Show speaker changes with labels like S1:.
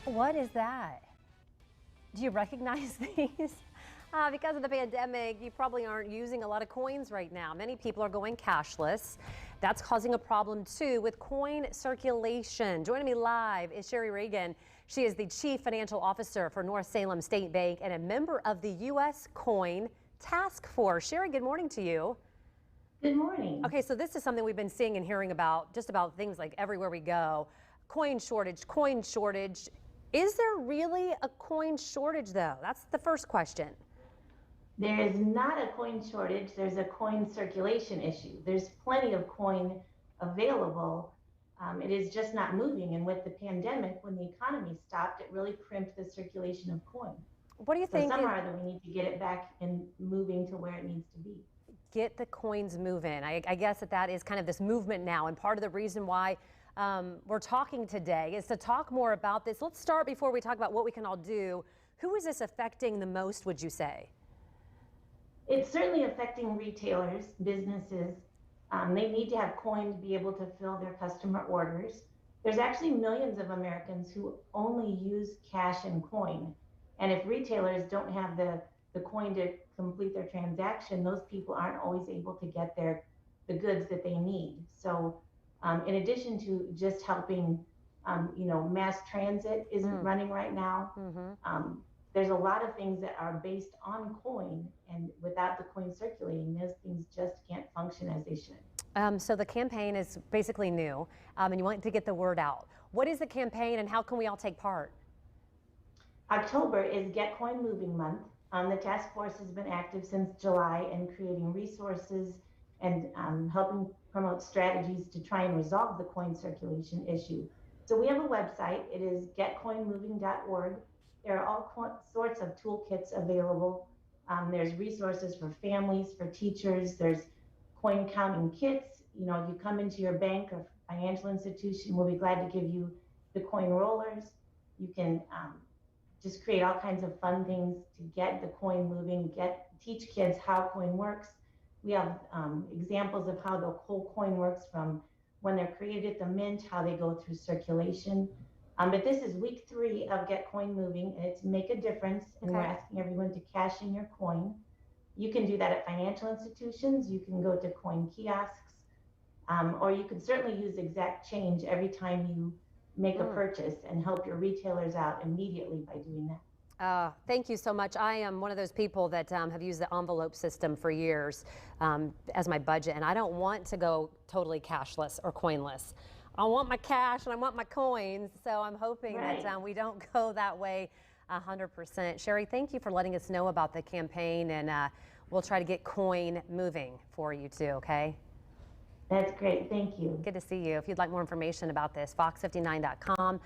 S1: What is that? Do you recognize these? Because of the pandemic, you probably aren't using a lot of coins right now. Many people are going cashless. That's causing a problem too with coin circulation. Joining me live is Sherry Reagan. She is the Chief Financial Officer for North Salem State Bank and a member of the U.S. Coin Task Force. Sherry, good morning to you.
S2: Good morning.
S1: Okay, so this is something we've been seeing and hearing about just about things like everywhere we go. Coin shortage, coin shortage. Is there really a coin shortage though? That's the first question.
S2: There is not a coin shortage, there's a coin circulation issue. There's plenty of coin available. It is just not moving. And with the pandemic, when the economy stopped, it really crimped the circulation of coin.
S1: What do you
S2: So
S1: think?
S2: somehow we need to get it back and moving to where it needs to be.
S1: Get the coins moving. I guess that is kind of this movement now. And part of the reason why we're talking today is to talk more about this. Let's start before we talk about what we can all do. Who is this affecting the most, would you say?
S2: It's certainly affecting retailers, businesses. They need to have coin to be able to fill their customer orders. There's actually millions of Americans who only use cash and coin. And if retailers don't have the coin to complete their transaction, those people aren't always able to get the goods that they need. So in addition to just helping, mass transit isn't running right now. There's a lot of things that are based on coin, and without the coin circulating, those things just can't function as they should.
S1: So the campaign is basically new, and you want to get the word out. What is the campaign, and how can we all take part?
S2: October is Get Coin Moving Month. The task force has been active since July and creating resources and helping promote strategies to try and resolve the coin circulation issue. So we have a website. It is getcoinmoving.org. There are all sorts of toolkits available. There's resources for families, for teachers. There's coin counting kits. You come into your bank or financial institution, we'll be glad to give you the coin rollers. You can just create all kinds of fun things to get the coin moving, teach kids how coin works. We have examples of how the whole coin works, from when they're created at the mint, how they go through circulation. But this is week 3 of Get Coin Moving, and it's Make a Difference, and we're asking everyone to cash in your coin. You can do that at financial institutions. You can go to coin kiosks, or you can certainly use Exact Change every time you make a purchase and help your retailers out immediately by doing that.
S1: Thank you so much. I am one of those people that have used the envelope system for years as my budget, and I don't want to go totally cashless or coinless. I want my cash and I want my coins, so I'm hoping that we don't go that way 100%. Sherry, thank you for letting us know about the campaign, and we'll try to get coin moving for you too, okay?
S2: That's great. Thank you.
S1: Good to see you. If you'd like more information about this, fox59.com.